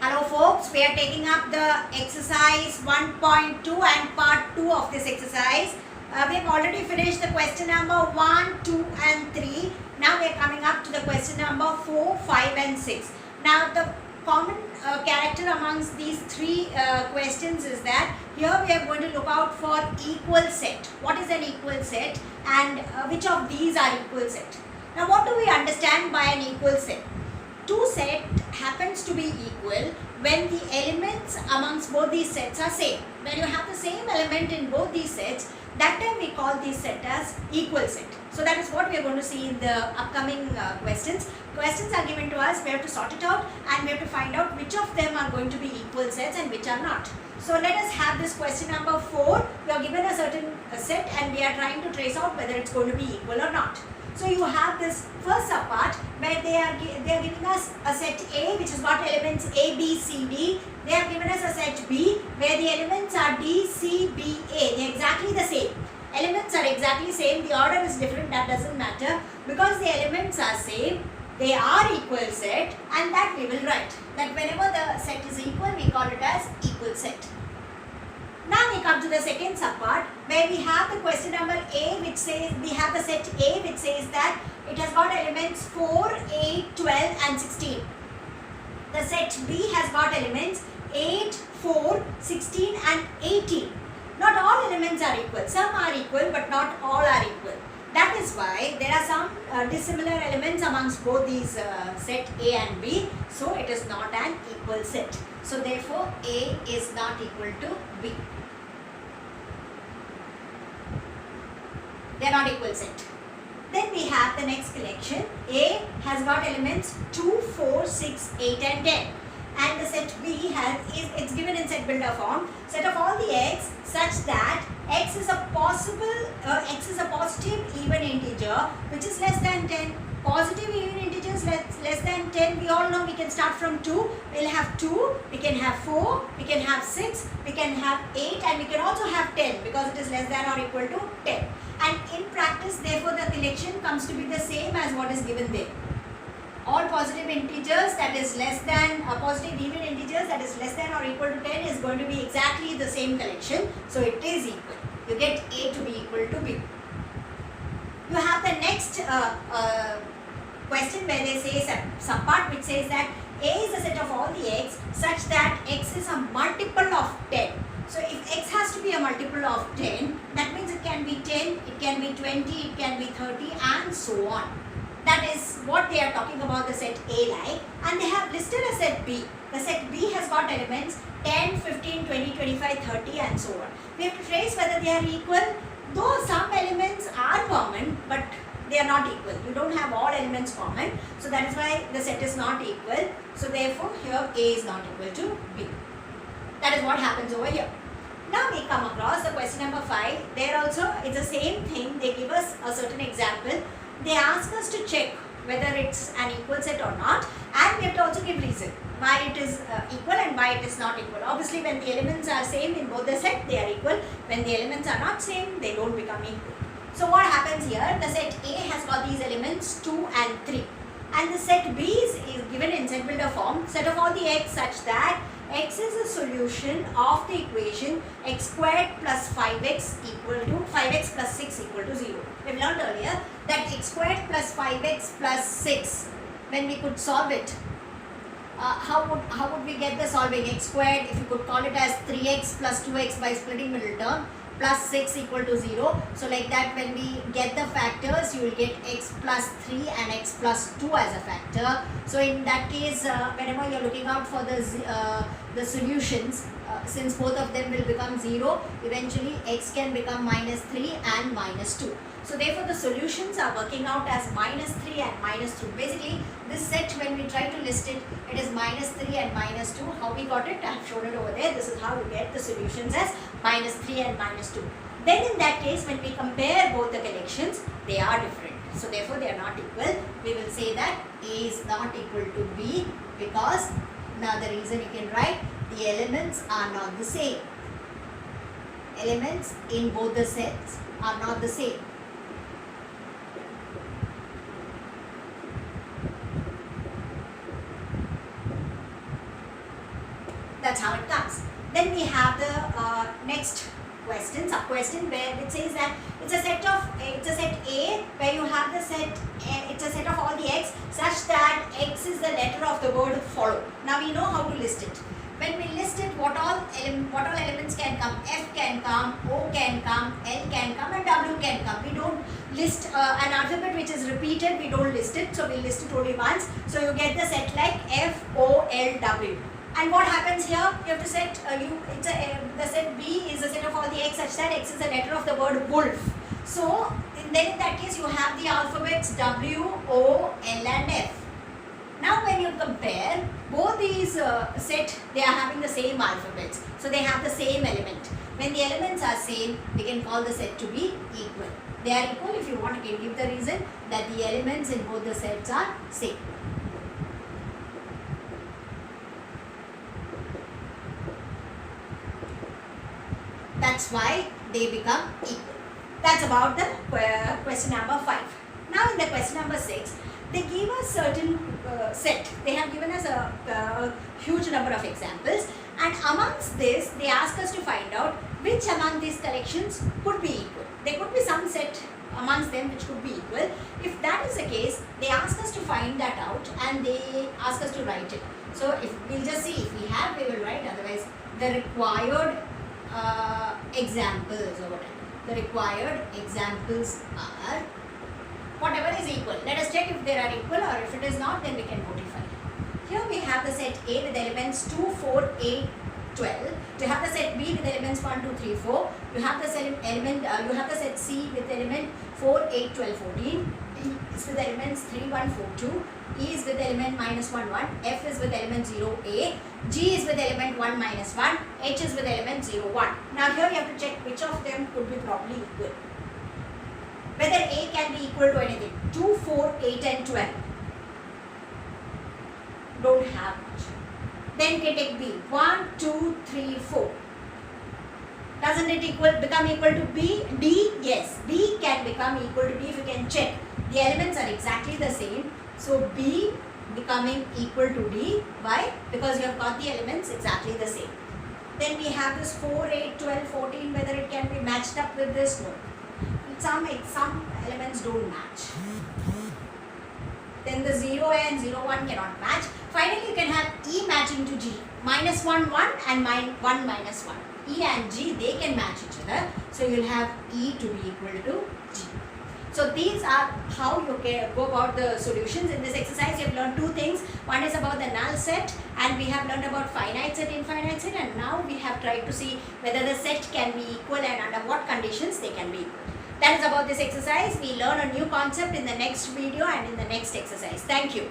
Hello folks, we are taking up the exercise 1.2 and part 2 of this exercise. We have already finished the question number 1, 2 and 3. Now we are coming up to the question number 4, 5 and 6. Now the common character amongst these three questions is that here we are going to look out for equal set. What is an equal set and which of these are equal set? Now what do we understand by an equal set? Two set happens to be equal when the elements amongst both these sets are same. When you have the same element in both these sets, that time we call this set as equal set. So that is what we are going to see in the upcoming questions. Questions are given to us, we have to sort it out and we have to find out which of them are going to be equal sets and which are not. So let us have this question number 4. We are given a certain set and we are trying to trace out whether it's going to be equal or not. So you have this first subpart where they are giving us a set A which has got elements A, B, C, D. They have given us a set B where the elements are D, C, B, A. They are exactly the same. Elements are exactly same. The order is different. That doesn't matter. Because the elements are same, they are equal set and that we will write. That whenever the set is equal, we call it as equal set. Now we come to the second subpart where we have the question number A which says, we have the set A which says that it has got elements 4, 8, 12 and 16. The set B has got elements 8, 4, 16 and 18. Not all elements are equal. Some are equal but not all are equal. That is why there are some dissimilar elements amongst both these set A and B. So it is not an equal set. So therefore A is not equal to B. They are not equal set. Then we have the next collection. A has got elements 2, 4, 6, 8 and 10. And the set B it's given in set builder form. Set of all the x such that x is a positive even integer which is less than 10. Positive even integers less than 10, we all know we can start from 2. We'll have 2, we can have 4, we can have 6, we can have 8 and we can also have 10 because it is less than or equal to 10. And in practice, therefore, the collection comes to be the same as what is given there. All positive integers that is less than, positive even integers that is less than or equal to 10 is going to be exactly the same collection. So it is equal. You get A to be equal to B. You have the next question where they say subpart which says that A is a set of all the x such that x is a multiple of 10. So if x has to be a multiple of 10, that means it can be 10, it can be 20, it can be 30 and so on. That is what they are talking about the set A like, and they have listed a set B. The set B has got elements 10, 15, 20, 25, 30 and so on. We have to trace whether they are equal, though some elements are common but they are not equal. You don't have all elements common. So that is why the set is not equal. So therefore here A is not equal to B. That is what happens over here. Now we come across the question number 5. There also it's the same thing. They give us a certain example. They ask us to check whether it's an equal set or not, and we have to also give reason why it is equal and why it is not equal. Obviously when the elements are same in both the set, they are equal. When the elements are not same, they don't become equal. So what happens here? The set A has got these elements 2 and 3. And the set B is given in set builder form. Set of all the x such that x is a solution of the equation x squared plus 5x equal to 5x plus 6 equal to 0. We have learned earlier that x squared plus 5x plus 6, when we could solve it, how would we get the solving? X squared, if you could call it as 3x plus 2x by splitting middle term, plus 6 equal to 0. So like that when we get the factors, you will get x plus 3 and x plus 2 as a factor. So in that case, whenever you are looking out for the solutions, since both of them will become 0, eventually x can become minus 3 and minus 2. So therefore the solutions are working out as minus 3 and minus 2. Basically this set, when we try to list it, it is minus 3 and minus 2. How we got it? I have shown it over there. This is how you get the solutions as minus 3 and minus 2. Then in that case, when we compare both the collections, they are different. So therefore they are not equal. We will say that A is not equal to B because, now the reason you can write, the elements are not the same. Elements in both the sets are not the same. That's how it comes. Then we have the next question, sub question, where it says that it's a set A where you have the set, it's a set of all the x such that x is the letter of the word follow. Now we know how to list it. When we list it, what all elements can come? F can come, O can come, L can come, and W can come. We don't list an alphabet which is repeated, we don't list it, so we list it only once. So you get the set like F, O, L, W. And what happens here? You have to set, the set B is a set of all the x such that x is the letter of the word wolf. So then in that case you have the alphabets W, O, L and F. Now when you compare both these set, they are having the same alphabets. So they have the same element. When the elements are same, we can call the set to be equal. They are equal if you want, you can give the reason that the elements in both the sets are same. That's why they become equal. That's about the question number 5. Now in the question number 6, they give us certain set. They have given us a huge number of examples, and amongst this they ask us to find out which among these collections could be equal. There could be some set amongst them which could be equal. If that is the case, they ask us to find that out and they ask us to write it. So if we'll just see, if we have, we will write, otherwise the required examples or whatever. The required examples are whatever is equal. Let us check if they are equal, or if it is not, then we can notify. Here we have the set A with elements 2, 4, 8, 12. You have the set B with elements 1, 2, 3, 4. You have the set C with element 4, 8, 12, 14. D is with elements 3, 1, 4, 2. E is with element -1, 1. F is with element 0, A. G is with element 1, -1. H is with element 0, 1. Now here you have to check which of them could be probably equal. Whether A can be equal to anything. 2, 4, 8 and 12. Don't have much. Then you can take B. 1, 2, 3, 4. Doesn't it become equal to B? D? Yes. B can become equal to D if you can check. The elements are exactly the same. So B becoming equal to D. Why? Because you have got the elements exactly the same. Then we have this 4, 8, 12, 14. Whether it can be matched up with this? No. Some elements don't match. Then the 0 and 0, 1 cannot match. Finally, you can have E matching to G. -1, 1 and 1, -1. E and G, they can match each other. So you'll have E to be equal to G. So these are how you can go about the solutions. In this exercise, you have learned two things. One is about the null set, and we have learned about finite set, infinite set, and now we have tried to see whether the set can be equal and under what conditions they can be equal. That is about this exercise. We learn a new concept in the next video and in the next exercise. Thank you.